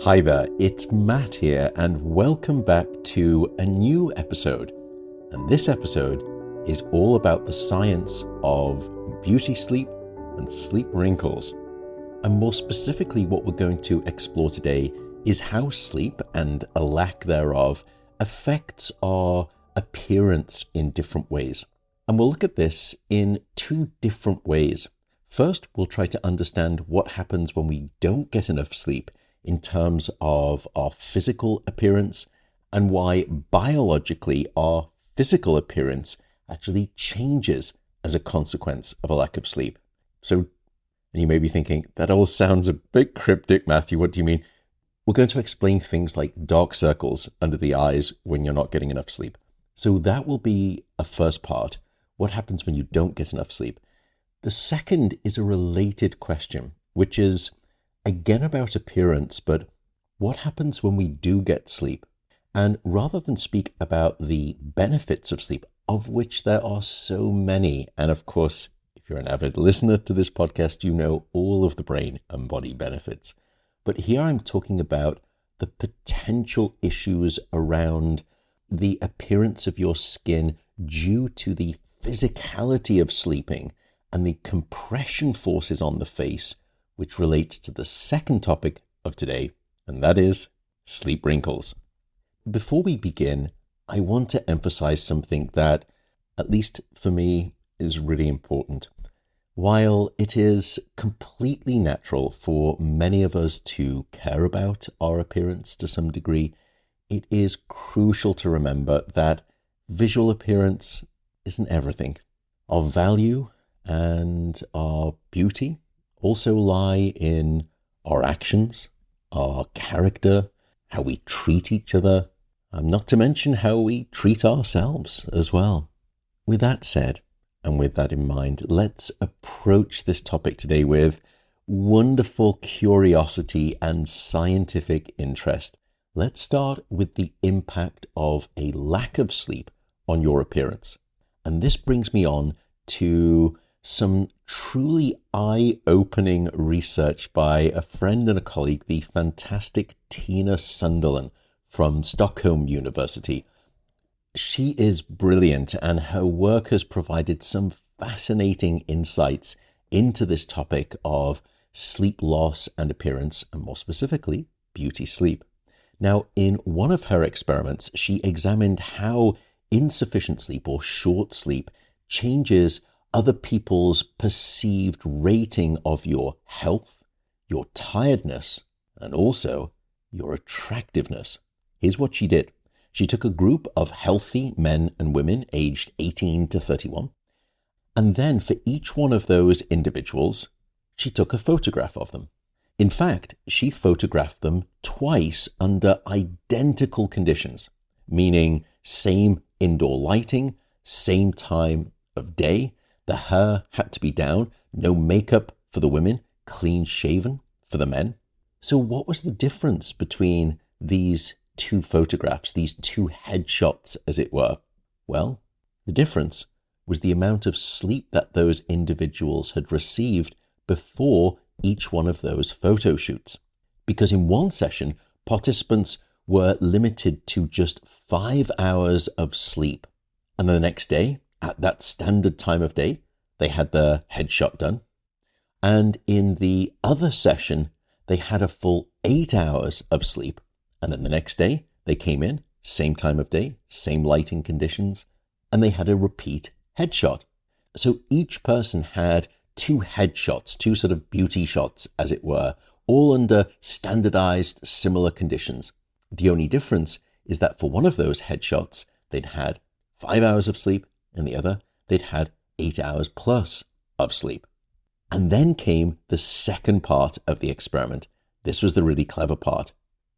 Hi there, it's Matt here, and welcome back to a new episode. And this episode is all about the science of beauty sleep and sleep wrinkles. And more specifically, what we're going to explore today is how sleep, and a lack thereof, affects our appearance in different ways. And we'll look at this in two different ways. First, we'll try to understand what happens when we don't get enough sleep in terms of our physical appearance, and why biologically our physical appearance actually changes as a consequence of a lack of sleep. So, and you may be thinking, that all sounds a bit cryptic, Matthew, what do you mean? We're going to explain things like dark circles under the eyes when you're not getting enough sleep. So that will be a first part, what happens when you don't get enough sleep. The second is a related question, which is, again, about appearance, but what happens when we do get sleep? And rather than speak about the benefits of sleep, of which there are so many, and of course, if you're an avid listener to this podcast, you know all of the brain and body benefits. But here I'm talking about the potential issues around the appearance of your skin due to the physicality of sleeping and the compression forces on the face, which relates to the second topic of today, and that is sleep wrinkles. Before we begin, I want to emphasize something that, at least for me, is really important. While it is completely natural for many of us to care about our appearance to some degree, it is crucial to remember that visual appearance isn't everything. Our value and our beauty also lie in our actions, our character, how we treat each other, not to mention how we treat ourselves as well. With that said, and with that in mind, let's approach this topic today with wonderful curiosity and scientific interest. Let's start with the impact of a lack of sleep on your appearance. And this brings me on to some truly eye-opening research by a friend and a colleague, the fantastic Tina Sundelin from Stockholm University. She is brilliant, and her work has provided some fascinating insights into this topic of sleep loss and appearance, and more specifically, beauty sleep. Now, in one of her experiments, she examined how insufficient sleep or short sleep changes other people's perceived rating of your health, your tiredness, and also your attractiveness. Here's what she did. She took a group of healthy men and women aged 18 to 31, and then for each one of those individuals, she took a photograph of them. In fact, she photographed them twice under identical conditions, meaning same indoor lighting, same time of day. The hair had to be down, no makeup for the women, clean shaven for the men. So what was the difference between these two photographs, these two headshots, as it were? Well, the difference was the amount of sleep that those individuals had received before each one of those photo shoots. Because in one session, participants were limited to just 5 hours of sleep. And the next day, at that standard time of day, they had their headshot done. And in the other session, they had a full 8 hours of sleep. And then the next day, they came in, same time of day, same lighting conditions, and they had a repeat headshot. So each person had two headshots, two sort of beauty shots, as it were, all under standardized similar conditions. The only difference is that for one of those headshots, they'd had 5 hours of sleep, and the other, they'd had 8 hours plus of sleep. And then came the second part of the experiment. This was the really clever part.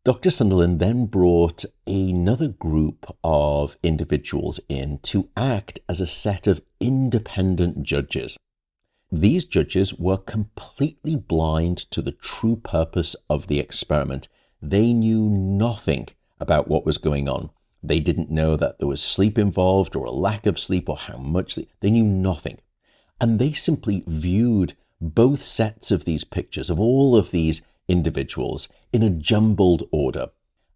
Dr. Sundelin then brought another group of individuals in to act as a set of independent judges. These judges were completely blind to the true purpose of the experiment. They knew nothing about what was going on. They didn't know that there was sleep involved or a lack of sleep or how much sleep. They knew nothing. And they simply viewed both sets of these pictures of all of these individuals in a jumbled order.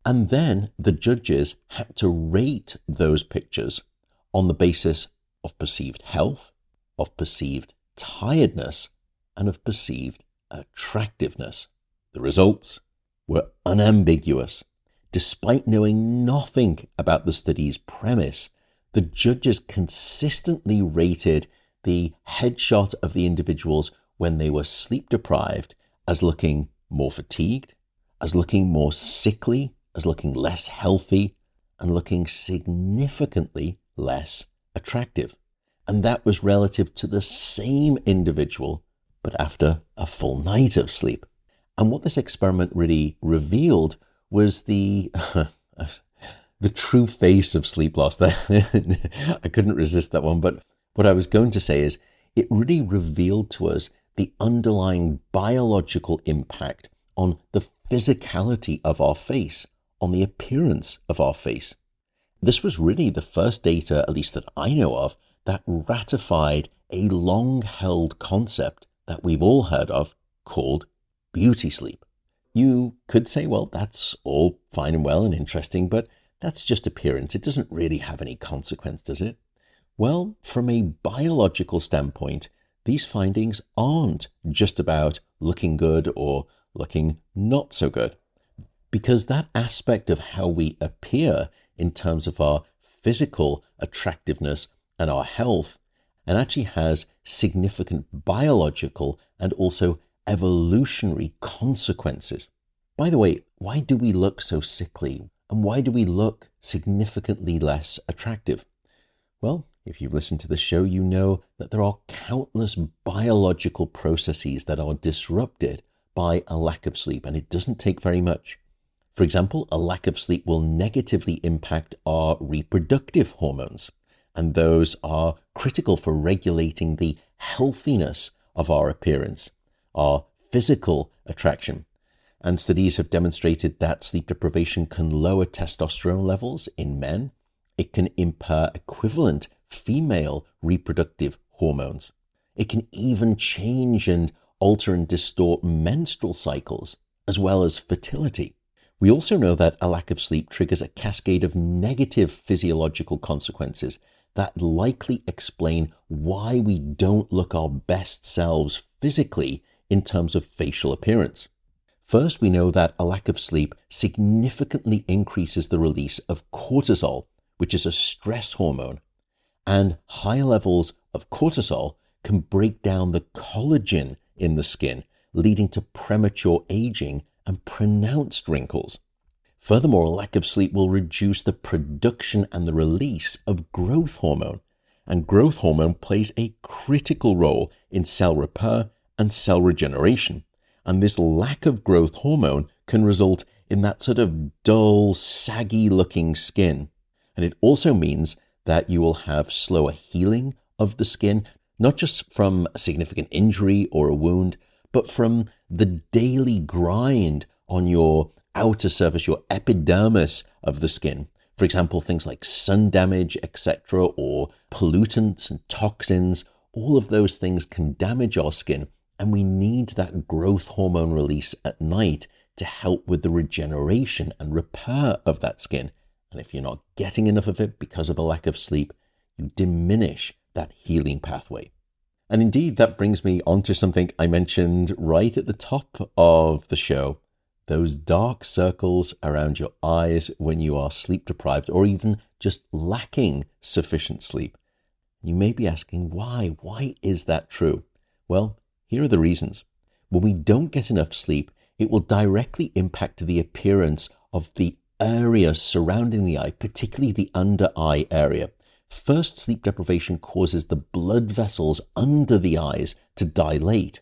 And then the judges had to rate those pictures on the basis of perceived health, of perceived tiredness, and of perceived attractiveness. The results were unambiguous. Despite knowing nothing about the study's premise, the judges consistently rated the headshot of the individuals when they were sleep deprived as looking more fatigued, as looking more sickly, as looking less healthy, and looking significantly less attractive. And that was relative to the same individual, but after a full night of sleep. And what this experiment really revealed was the true face of sleep loss. I couldn't resist that one, but what I was going to say is it really revealed to us the underlying biological impact on the physicality of our face, on the appearance of our face. This was really the first data, at least that I know of, that ratified a long-held concept that we've all heard of called beauty sleep. You could say, well, that's all fine and well and interesting, but that's just appearance. It doesn't really have any consequence, does it? Well, from a biological standpoint, these findings aren't just about looking good or looking not so good, because that aspect of how we appear in terms of our physical attractiveness and our health, and actually has significant biological and also evolutionary consequences. By the way, why do we look so sickly? And why do we look significantly less attractive? Well, if you've listened to the show, you know that there are countless biological processes that are disrupted by a lack of sleep, and it doesn't take very much. For example, a lack of sleep will negatively impact our reproductive hormones, and those are critical for regulating the healthiness of our appearance, our physical attraction. And studies have demonstrated that sleep deprivation can lower testosterone levels in men. It can impair equivalent female reproductive hormones. It can even change and alter and distort menstrual cycles, as well as fertility. We also know that a lack of sleep triggers a cascade of negative physiological consequences that likely explain why we don't look our best selves physically in terms of facial appearance. First, we know that a lack of sleep significantly increases the release of cortisol, which is a stress hormone, and high levels of cortisol can break down the collagen in the skin, leading to premature aging and pronounced wrinkles. Furthermore, a lack of sleep will reduce the production and the release of growth hormone, and growth hormone plays a critical role in cell repair and cell regeneration. And this lack of growth hormone can result in that sort of dull, saggy looking skin. And it also means that you will have slower healing of the skin, not just from a significant injury or a wound, but from the daily grind on your outer surface, your epidermis of the skin. For example, things like sun damage, etc., or pollutants and toxins, all of those things can damage our skin. And we need that growth hormone release at night to help with the regeneration and repair of that skin. And if you're not getting enough of it because of a lack of sleep, you diminish that healing pathway. And indeed, that brings me onto something I mentioned right at the top of the show, those dark circles around your eyes when you are sleep deprived or even just lacking sufficient sleep. You may be asking, why? Why is that true? Well, here are the reasons. When we don't get enough sleep, it will directly impact the appearance of the area surrounding the eye, particularly the under eye area. First, sleep deprivation causes the blood vessels under the eyes to dilate.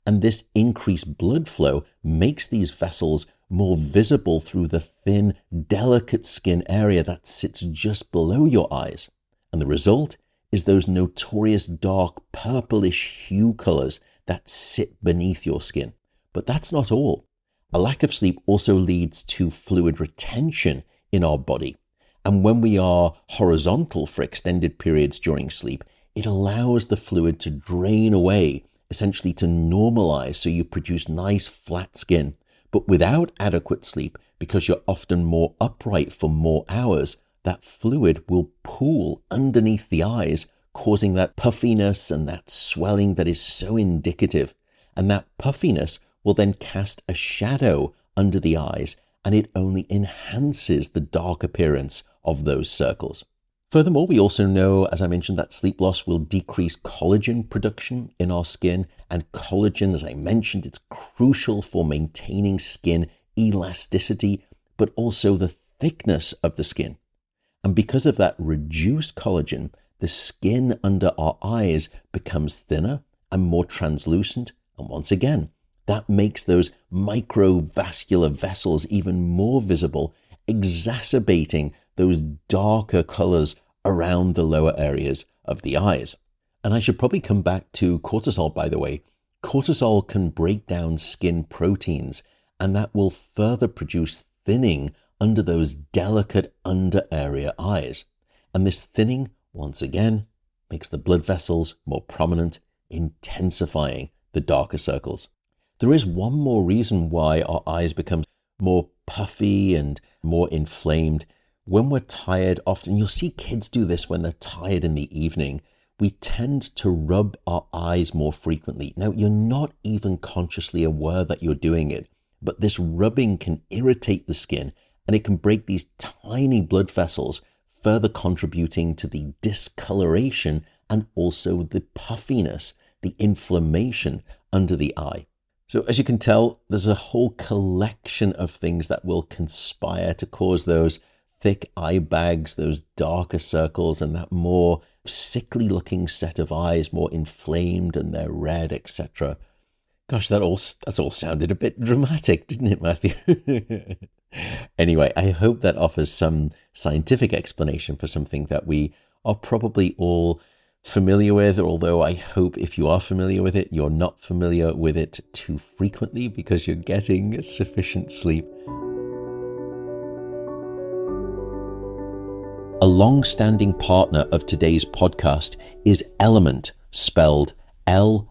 And this increased blood flow makes these vessels more visible through the thin, delicate skin area that sits just below your eyes. And the result is those notorious dark purplish hue colors that sit beneath your skin. But that's not all. A lack of sleep also leads to fluid retention in our body. And when we are horizontal for extended periods during sleep, it allows the fluid to drain away, essentially to normalize, so you produce nice flat skin, But without adequate sleep, because you're often more upright for more hours, that fluid will pool underneath the eyes, causing that puffiness and that swelling that is so indicative. And that puffiness will then cast a shadow under the eyes, and it only enhances the dark appearance of those circles. Furthermore, we also know, as I mentioned, that sleep loss will decrease collagen production in our skin. And collagen, as I mentioned, it's crucial for maintaining skin elasticity, but also the thickness of the skin. And because of that reduced collagen, the skin under our eyes becomes thinner and more translucent. And once again, that makes those microvascular vessels even more visible, exacerbating those darker colors around the lower areas of the eyes. And I should probably come back to cortisol, by the way. Cortisol can break down skin proteins, and that will further produce thinning under those delicate under area eyes. And this thinning, once again, makes the blood vessels more prominent, intensifying the darker circles. There is one more reason why our eyes become more puffy and more inflamed. When we're tired, often you'll see kids do this when they're tired in the evening. We tend to rub our eyes more frequently. Now, you're not even consciously aware that you're doing it, but this rubbing can irritate the skin and it can break these tiny blood vessels, further contributing to the discoloration and also the puffiness, the inflammation under the eye. So as you can tell, there's a whole collection of things that will conspire to cause those thick eye bags, those darker circles, and that more sickly looking set of eyes, more inflamed and they're red, etc. Gosh, that's all sounded a bit dramatic, didn't it, Matthew? Anyway, I hope that offers some scientific explanation for something that we are probably all familiar with, although I hope if you are familiar with it, you're not familiar with it too frequently because you're getting sufficient sleep. A long-standing partner of today's podcast is Element, spelled L-M-N-T.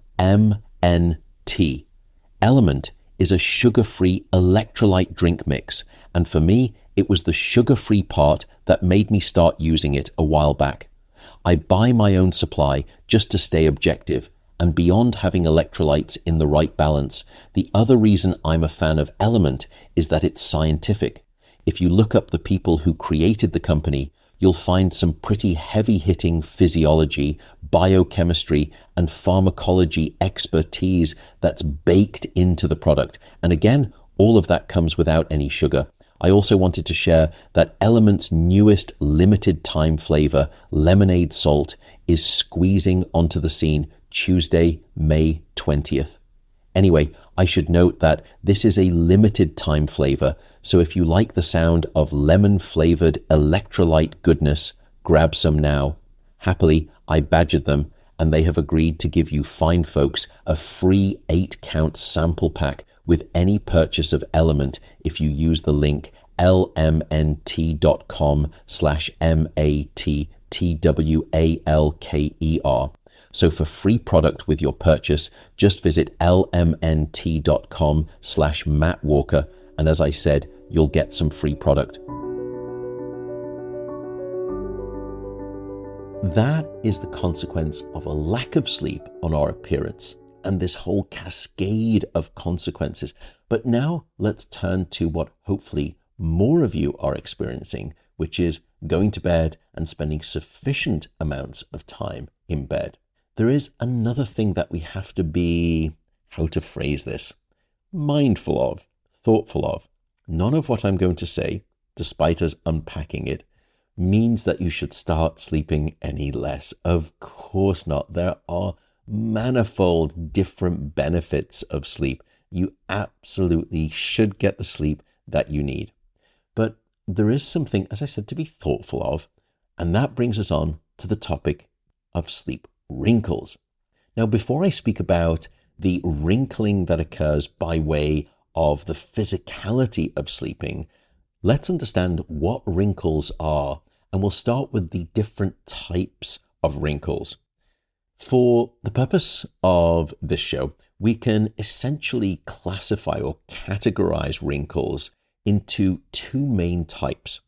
Element is a sugar-free electrolyte drink mix, and for me, it was the sugar-free part that made me start using it a while back. I buy my own supply just to stay objective, and beyond having electrolytes in the right balance, the other reason I'm a fan of Element is that it's scientific. If you look up the people who created the company, you'll find some pretty heavy-hitting physiology, biochemistry, and pharmacology expertise that's baked into the product. And again, all of that comes without any sugar. I also wanted to share that Element's newest limited time flavor, lemonade salt, is squeezing onto the scene Tuesday, May 20th. Anyway, I should note that this is a limited time flavor, so if you like the sound of lemon-flavored electrolyte goodness, grab some now. Happily, I badgered them, and they have agreed to give you fine folks a free 8-count sample pack with any purchase of Element if you use the link lmnt.com/MATTWALKER. So for free product with your purchase, just visit lmnt.com/MattWalker. And as I said, you'll get some free product. That is the consequence of a lack of sleep on our appearance and this whole cascade of consequences. But now let's turn to what hopefully more of you are experiencing, which is going to bed and spending sufficient amounts of time in bed. There is another thing that we have to be, how to phrase this, mindful of, thoughtful of. None of what I'm going to say, despite us unpacking it, means that you should start sleeping any less. Of course not. There are manifold different benefits of sleep. You absolutely should get the sleep that you need. But there is something, as I said, to be thoughtful of, and that brings us on to the topic of sleep wrinkles. Now, before I speak about the wrinkling that occurs by way of the physicality of sleeping, let's understand what wrinkles are, and we'll start with the different types of wrinkles. For the purpose of this show, we can essentially classify or categorize wrinkles into two main types.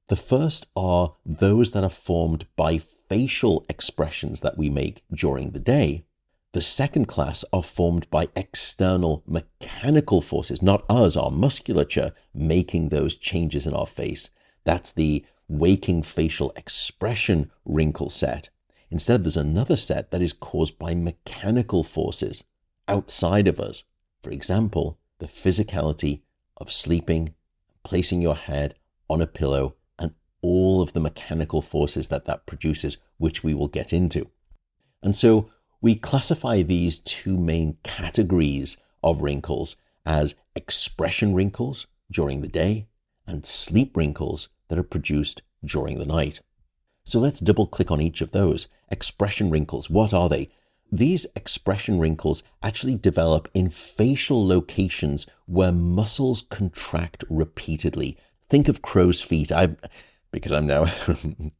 The first are those that are formed by facial expressions that we make during the day. The second class are formed by external mechanical forces, not us, our musculature, making those changes in our face. That's the waking facial expression wrinkle set. Instead, there's another set that is caused by mechanical forces outside of us. For example, the physicality of sleeping, placing your head on a pillow, and all of the mechanical forces that produces, which we will get into. And so we classify these two main categories of wrinkles as expression wrinkles during the day and sleep wrinkles that are produced during the night. So let's double click on each of those. Expression wrinkles, what are they? These expression wrinkles actually develop in facial locations where muscles contract repeatedly. Think of crow's feet. Because I'm now,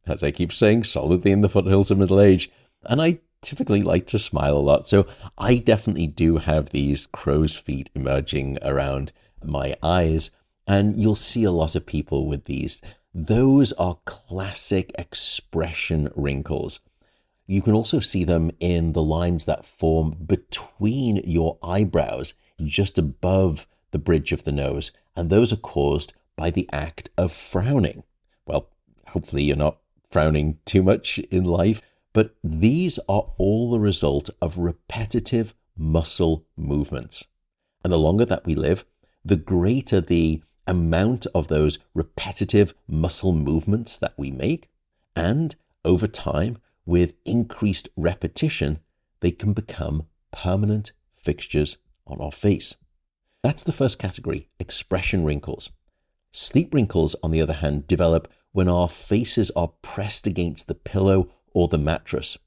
as I keep saying, solidly in the foothills of middle age, and I typically like to smile a lot. So I definitely do have these crow's feet emerging around my eyes, and you'll see a lot of people with these. Those are classic expression wrinkles. You can also see them in the lines that form between your eyebrows, just above the bridge of the nose, and those are caused by the act of frowning. Well, hopefully you're not frowning too much in life, but these are all the result of repetitive muscle movements. And the longer that we live, the greater the amount of those repetitive muscle movements that we make. And over time, with increased repetition, they can become permanent fixtures on our face. That's the first category, expression wrinkles. Sleep wrinkles, on the other hand, develop when our faces are pressed against the pillow or the mattress.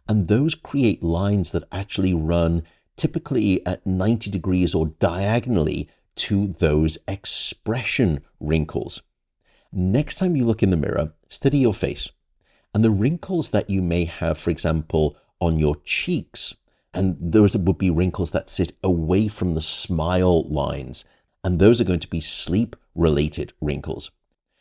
And those create lines that actually run typically at 90 degrees or diagonally to those expression wrinkles. Next time you look in the mirror, study your face. And the wrinkles that you may have, for example, on your cheeks, and those would be wrinkles that sit away from the smile lines, and those are going to be sleep-related wrinkles.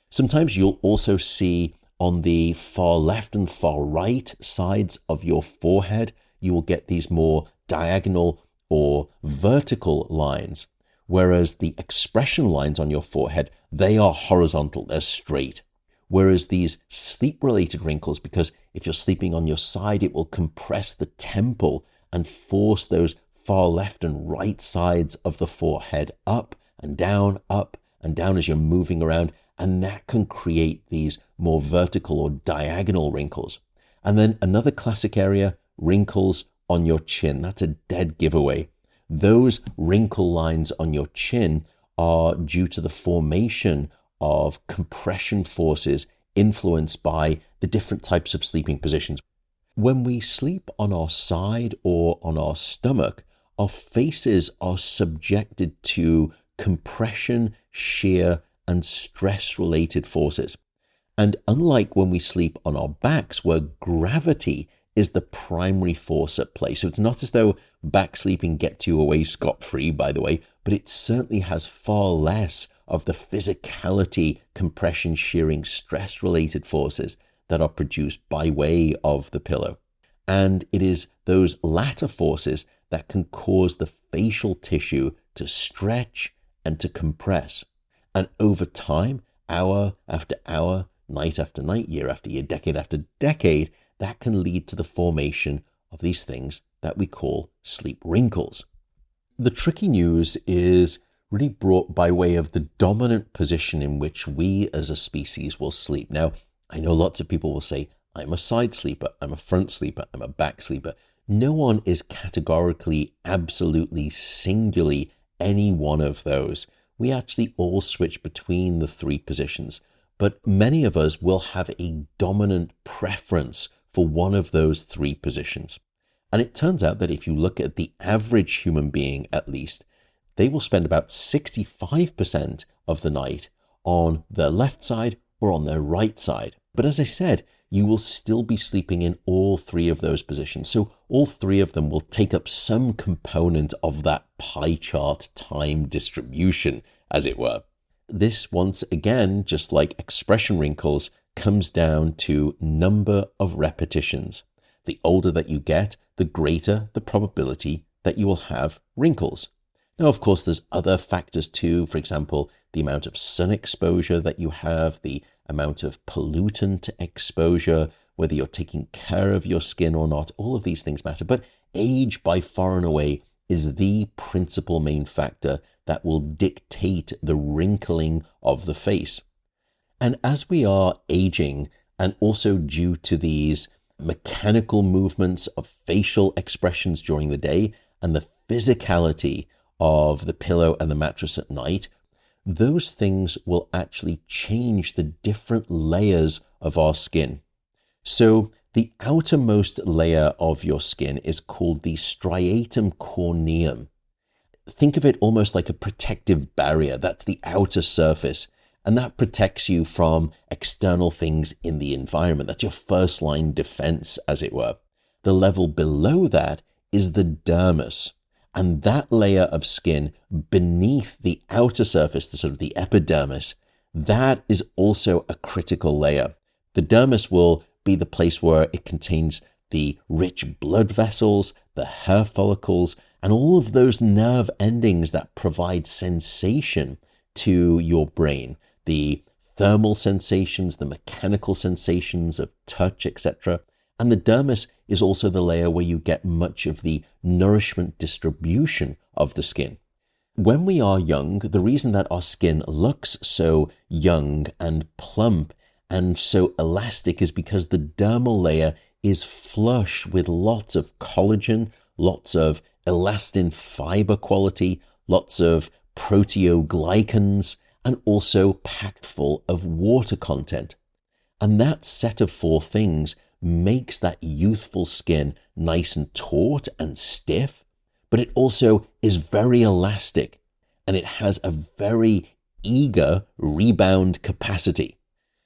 Sometimes you'll also see on the far left and far right sides of your forehead, you will get these more diagonal or vertical lines, whereas the expression lines on your forehead, they are horizontal, they're straight. Whereas these sleep-related wrinkles, because if you're sleeping on your side, it will compress the temple and force those far left and right sides of the forehead up and down as you're moving around. And that can create these more vertical or diagonal wrinkles. And then another classic area, wrinkles on your chin. That's a dead giveaway. Those wrinkle lines on your chin are due to the formation of compression forces influenced by the different types of sleeping positions. When we sleep on our side or on our stomach, our faces are subjected to compression, shear, and stress-related forces. And unlike when we sleep on our backs, where gravity is the primary force at play. So it's not as though back sleeping gets you away scot-free, by the way, but it certainly has far less of the physicality, compression, shearing, stress-related forces that are produced by way of the pillow. And it is those latter forces that can cause the facial tissue to stretch and to compress. And over time, hour after hour, night after night, year after year, decade after decade, that can lead to the formation of these things that we call sleep wrinkles. The tricky news is really brought by way of the dominant position in which we as a species will sleep. Now, I know lots of people will say, I'm a side sleeper, I'm a front sleeper, I'm a back sleeper. No one is categorically, absolutely, singularly any one of those. We actually all switch between the three positions, but many of us will have a dominant preference for one of those three positions. And it turns out that if you look at the average human being, at least, they will spend about 65% of the night on their left side or on their right side. But as I said, you will still be sleeping in all three of those positions. So all three of them will take up some component of that pie chart time distribution, as it were. This, once again, just like expression wrinkles, comes down to number of repetitions. The older that you get, the greater the probability that you will have wrinkles. Now, of course, there's other factors too. For example, the amount of sun exposure that you have, the amount of pollutant exposure, whether you're taking care of your skin or not, all of these things matter. But age by far and away is the principal main factor that will dictate the wrinkling of the face. And as we are aging, and also due to these mechanical movements of facial expressions during the day and the physicality of the pillow and the mattress at night, those things will actually change the different layers of our skin. So the outermost layer of your skin is called the striatum corneum. Think of it almost like a protective barrier. That's the outer surface. And that protects you from external things in the environment. That's your first line defense, as it were. The level below that is the dermis. And that layer of skin beneath the outer surface, the sort of the epidermis, that is also a critical layer. The dermis will be the place where it contains the rich blood vessels, the hair follicles, and all of those nerve endings that provide sensation to your brain. The thermal sensations, the mechanical sensations of touch, etc. And the dermis is also the layer where you get much of the nourishment distribution of the skin. When we are young, the reason that our skin looks so young and plump and so elastic is because the dermal layer is flush with lots of collagen, lots of elastin fiber quality, lots of proteoglycans, and also packed full of water content. And that set of four things makes that youthful skin nice and taut and stiff, but it also is very elastic and it has a very eager rebound capacity.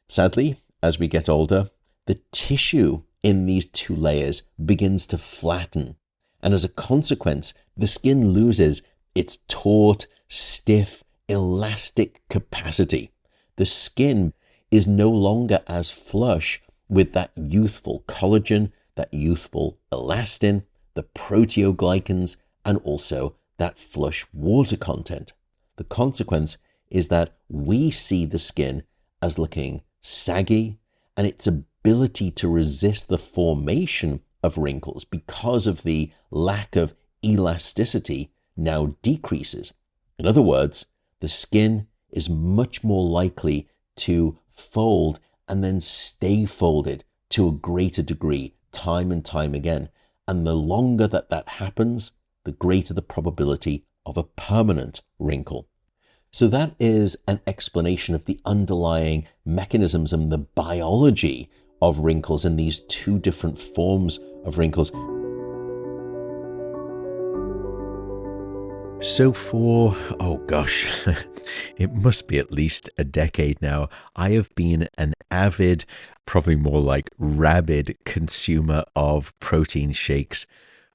Sadly, as we get older, the tissue in these two layers begins to flatten. And as a consequence, the skin loses its taut, stiff, elastic capacity. The skin is no longer as flush with that youthful collagen, that youthful elastin, the proteoglycans, and also that flush water content. The consequence is that we see the skin as looking saggy, and its ability to resist the formation of wrinkles because of the lack of elasticity now decreases. In other words, the skin is much more likely to fold and then stay folded to a greater degree time and time again. And the longer that happens, the greater the probability of a permanent wrinkle. So that is an explanation of the underlying mechanisms and the biology of wrinkles and these two different forms of wrinkles. So for, it must be at least a decade now, I have been an avid, probably more like rabid consumer of protein shakes.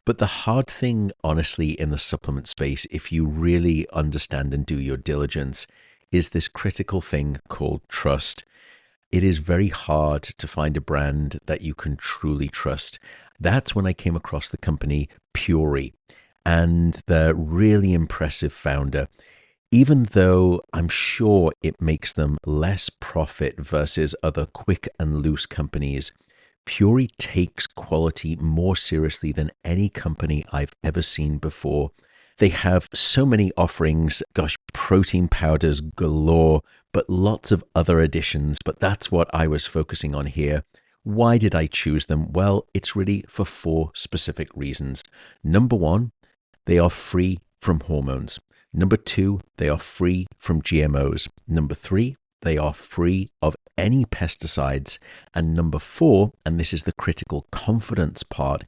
But the hard thing, honestly, in the supplement space, if you really understand and do your diligence, is this critical thing called trust. It is very hard to find a brand that you can truly trust. That's when I came across the company Puri and the really impressive founder. Even though I'm sure it makes them less profit versus other quick and loose companies, Puri takes quality more seriously than any company I've ever seen before. They have so many offerings, protein powders galore, but lots of other additions. But that's what I was focusing on here. Why did I choose them? Well, it's really for four specific reasons. Number one, they are free from hormones. Number two, they are free from GMOs. Number three, they are free of any pesticides. And number four, and this is the critical confidence part,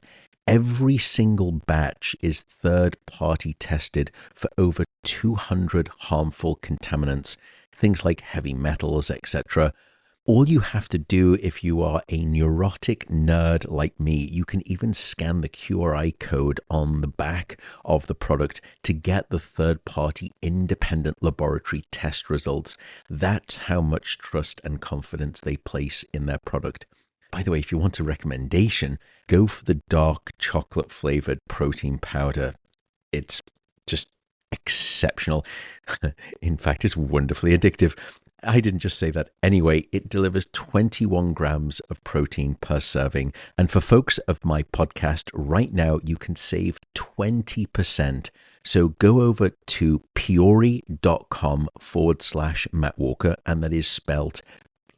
every single batch is third-party tested for over 200 harmful contaminants, things like heavy metals, etc. All you have to do if you are a neurotic nerd like me, you can even scan the QRI code on the back of the product to get the third-party independent laboratory test results. That's how much trust and confidence they place in their product. By the way, if you want a recommendation, go for the dark chocolate flavored protein powder. It's just exceptional. In fact, it's wonderfully addictive. I didn't just say that. Anyway, it delivers 21 grams of protein per serving. And for folks of my podcast right now, you can save 20%. So go over to puori.com/Matt Walker, and that is spelled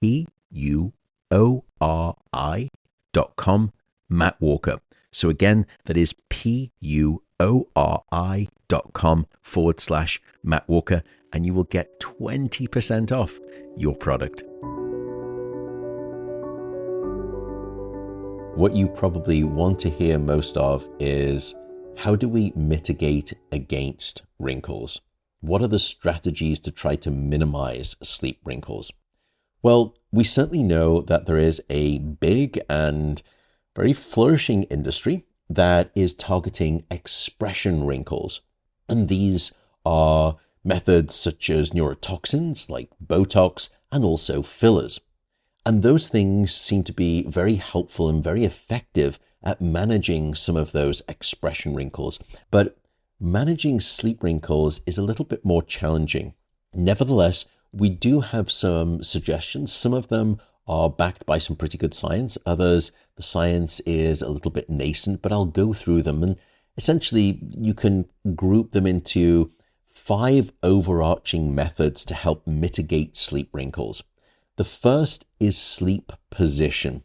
PUORI.com, Matt Walker. So again, that is PUORI.com/Matt Walker, and you will get 20% off your product. What you probably want to hear most of is, how do we mitigate against wrinkles? What are the strategies to try to minimize sleep wrinkles? Well, we certainly know that there is a big and very flourishing industry that is targeting expression wrinkles. And these are methods such as neurotoxins like Botox and also fillers. And those things seem to be very helpful and very effective at managing some of those expression wrinkles. But managing sleep wrinkles is a little bit more challenging. Nevertheless, we do have some suggestions. Some of them are backed by some pretty good science. Others, the science is a little bit nascent, but I'll go through them. And essentially, you can group them into 5 overarching methods to help mitigate sleep wrinkles. The first is sleep position.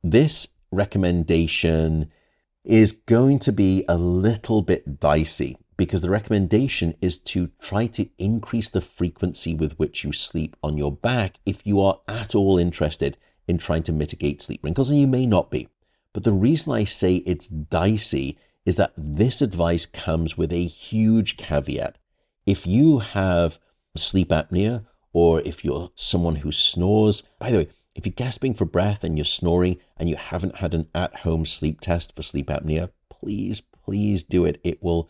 This recommendation is going to be a little bit dicey because the recommendation is to try to increase the frequency with which you sleep on your back if you are at all interested in trying to mitigate sleep wrinkles, and you may not be. But the reason I say it's dicey is that this advice comes with a huge caveat. If you have sleep apnea, or if you're someone who snores, by the way, if you're gasping for breath and you're snoring and you haven't had an at-home sleep test for sleep apnea, please do it. It will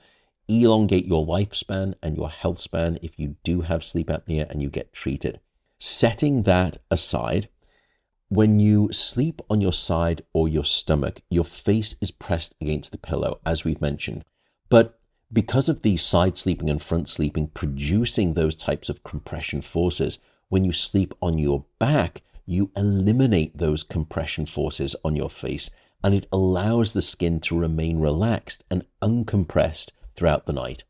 elongate your lifespan and your health span if you do have sleep apnea and you get treated. Setting that aside, when you sleep on your side or your stomach, your face is pressed against the pillow, as we've mentioned. But because of the side sleeping and front sleeping producing those types of compression forces, when you sleep on your back, you eliminate those compression forces on your face, and it allows the skin to remain relaxed and uncompressed throughout the night.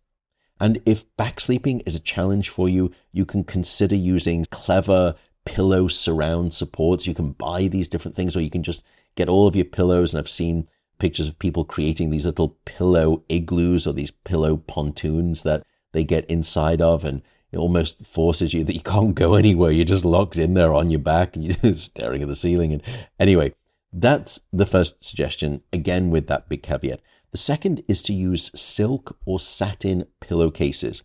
And if back sleeping is a challenge for you, you can consider using clever pillow surround supports. You can buy these different things, or you can just get all of your pillows, and I've seen pictures of people creating these little pillow igloos or these pillow pontoons that they get inside of, and it almost forces you that you can't go anywhere. You're just locked in there on your back and you're staring at the ceiling. And anyway, that's the first suggestion, again with that big caveat. The second is to use silk or satin pillowcases.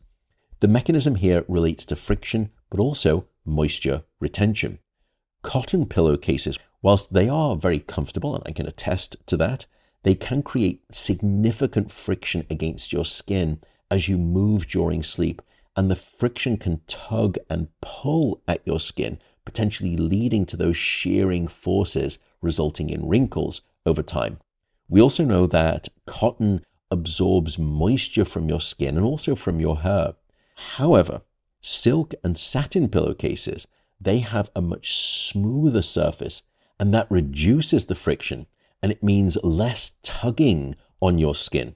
The mechanism here relates to friction, but also moisture retention. Cotton pillowcases, whilst they are very comfortable, and I can attest to that, they can create significant friction against your skin as you move during sleep, and the friction can tug and pull at your skin, potentially leading to those shearing forces resulting in wrinkles over time. We also know that cotton absorbs moisture from your skin and also from your hair. However, silk and satin pillowcases, they have a much smoother surface, and that reduces the friction, and it means less tugging on your skin.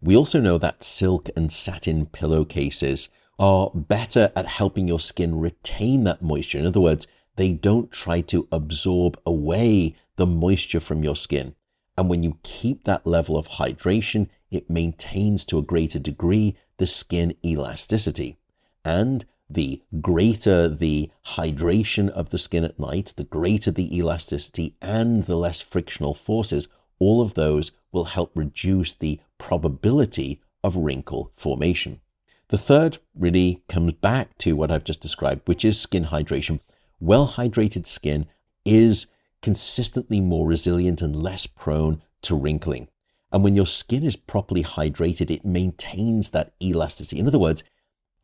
We also know that silk and satin pillowcases are better at helping your skin retain that moisture. In other words, they don't try to absorb away the moisture from your skin. And when you keep that level of hydration, it maintains to a greater degree the skin elasticity. And the greater the hydration of the skin at night, the greater the elasticity and the less frictional forces, all of those will help reduce the probability of wrinkle formation. The third really comes back to what I've just described, which is skin hydration. Well-hydrated skin is consistently more resilient and less prone to wrinkling. And when your skin is properly hydrated, it maintains that elasticity. In other words,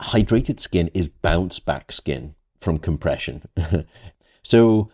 hydrated skin is bounce back skin from compression. So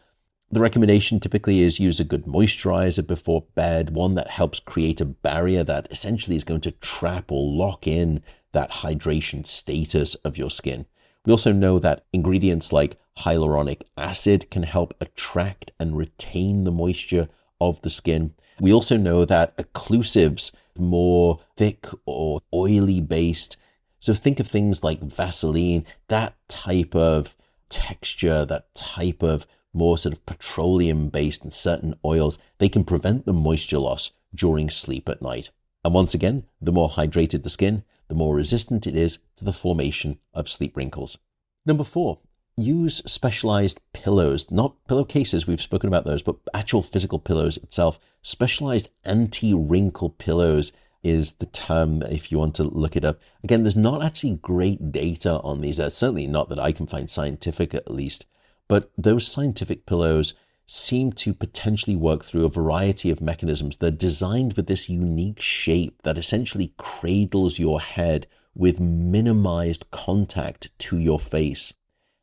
the recommendation typically is use a good moisturizer before bed, one that helps create a barrier that essentially is going to trap or lock in that hydration status of your skin. We also know that ingredients like hyaluronic acid can help attract and retain the moisture of the skin. We also know that occlusives, more thick or oily based, so think of things like Vaseline, that type of texture, that type of more sort of petroleum based and certain oils, they can prevent the moisture loss during sleep at night. And once again, the more hydrated the skin, the more resistant it is to the formation of sleep wrinkles. Number 4, use specialized pillows, not pillowcases, we've spoken about those, but actual physical pillows itself. Specialized anti-wrinkle pillows is the term if you want to look it up. Again, there's not actually great data on these, certainly not that I can find scientific at least, but those scientific pillows seem to potentially work through a variety of mechanisms. They're designed with this unique shape that essentially cradles your head with minimized contact to your face.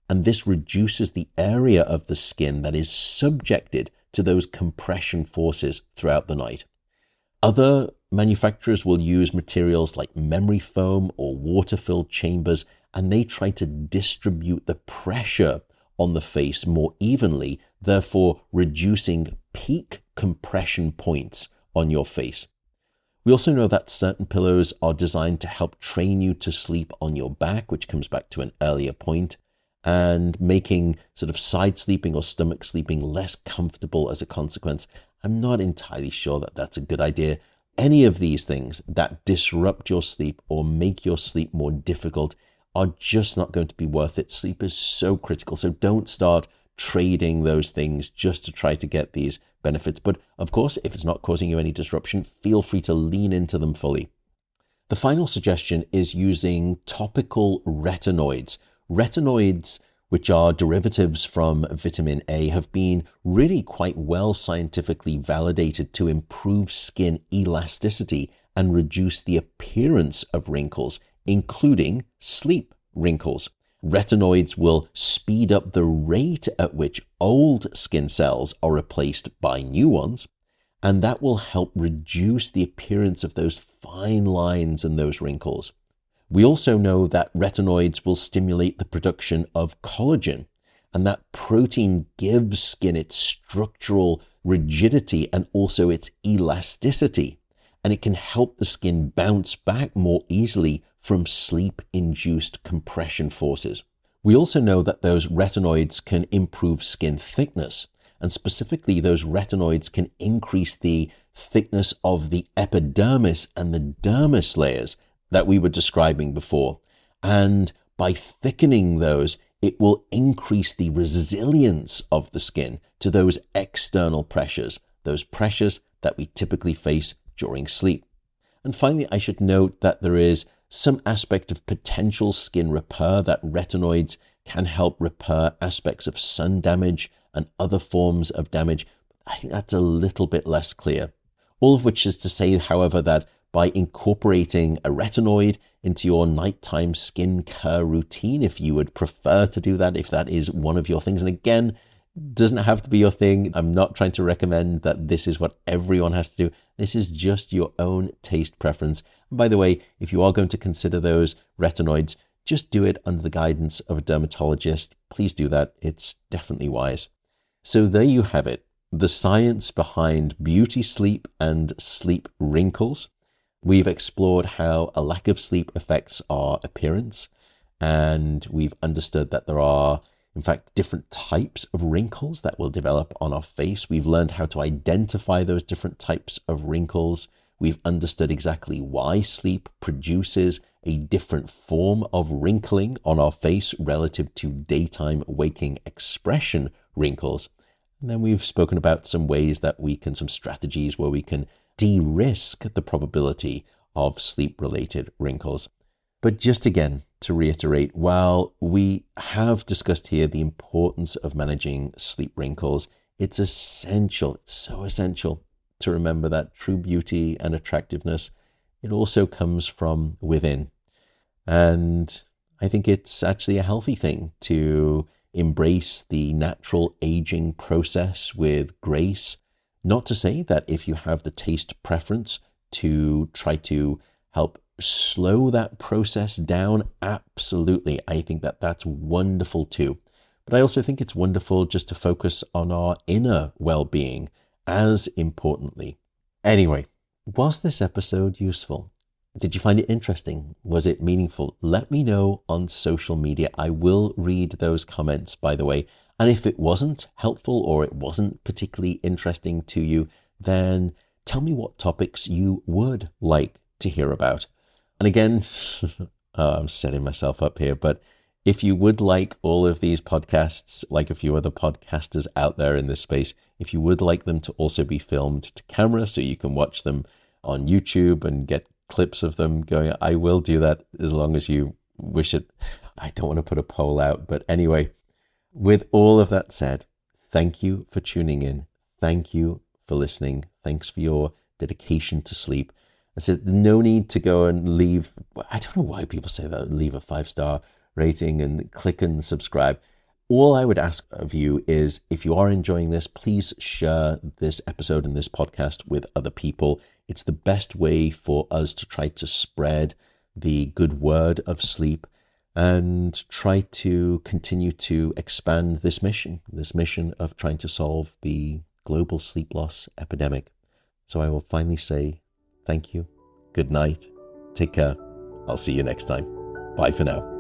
And this reduces the area of the skin that is subjected to those compression forces throughout the night. Other manufacturers will use materials like memory foam or water-filled chambers, and they try to distribute the pressure on the face more evenly, therefore reducing peak compression points on your face. We also know that certain pillows are designed to help train you to sleep on your back, which comes back to an earlier point, and making sort of side sleeping or stomach sleeping less comfortable as a consequence. I'm not entirely sure that that's a good idea. Any of these things that disrupt your sleep or make your sleep more difficult are just not going to be worth it. Sleep is so critical, so don't start trading those things just to try to get these benefits. But of course, if it's not causing you any disruption, feel free to lean into them fully. The final suggestion is using topical retinoids. Retinoids, which are derivatives from vitamin A, have been really quite well scientifically validated to improve skin elasticity and reduce the appearance of wrinkles, including sleep wrinkles. Retinoids will speed up the rate at which old skin cells are replaced by new ones, and that will help reduce the appearance of those fine lines and those wrinkles. We also know that retinoids will stimulate the production of collagen, and that protein gives skin its structural rigidity and also its elasticity, and it can help the skin bounce back more easily from sleep-induced compression forces. We also know that those retinoids can improve skin thickness, and specifically those retinoids can increase the thickness of the epidermis and the dermis layers that we were describing before. And by thickening those, it will increase the resilience of the skin to those external pressures, those pressures that we typically face during sleep. And finally, I should note that there is some aspect of potential skin repair, that retinoids can help repair aspects of sun damage and other forms of damage. I think that's a little bit less clear. All of which is to say, however, that by incorporating a retinoid into your nighttime skin care routine, if you would prefer to do that, if that is one of your things, and again, doesn't have to be your thing. I'm not trying to recommend that this is what everyone has to do. This is just your own taste preference. And by the way, if you are going to consider those retinoids, just do it under the guidance of a dermatologist. Please do that. It's definitely wise. So there you have it. The science behind beauty sleep and sleep wrinkles. We've explored how a lack of sleep affects our appearance, and we've understood that there are, in fact, different types of wrinkles that will develop on our face. We've learned how to identify those different types of wrinkles. We've understood exactly why sleep produces a different form of wrinkling on our face relative to daytime waking expression wrinkles. And then we've spoken about some ways that some strategies where we can de-risk the probability of sleep-related wrinkles. But just again, to reiterate, while we have discussed here the importance of managing sleep wrinkles, it's essential, it's so essential to remember that true beauty and attractiveness, it also comes from within. And I think it's actually a healthy thing to embrace the natural aging process with grace. Not to say that if you have the taste preference to try to help slow that process down, absolutely. I think that that's wonderful too. But I also think it's wonderful just to focus on our inner well-being as importantly. Anyway, was this episode useful? Did you find it interesting? Was it meaningful? Let me know on social media. I will read those comments, by the way. And if it wasn't helpful or it wasn't particularly interesting to you, then tell me what topics you would like to hear about. And again, I'm setting myself up here, but if you would like all of these podcasts, like a few other podcasters out there in this space, if you would like them to also be filmed to camera so you can watch them on YouTube and get clips of them going, I will do that as long as you wish it. I don't want to put a poll out, but anyway, with all of that said, thank you for tuning in. Thank you for listening. Thanks for your dedication to sleep. I said, no need to go and leave. I don't know why people say that, leave a 5-star rating and click and subscribe. All I would ask of you is, if you are enjoying this, please share this episode and this podcast with other people. It's the best way for us to try to spread the good word of sleep and try to continue to expand this mission of trying to solve the global sleep loss epidemic. So I will finally say thank you, good night, take care. I'll see you next time. Bye for now.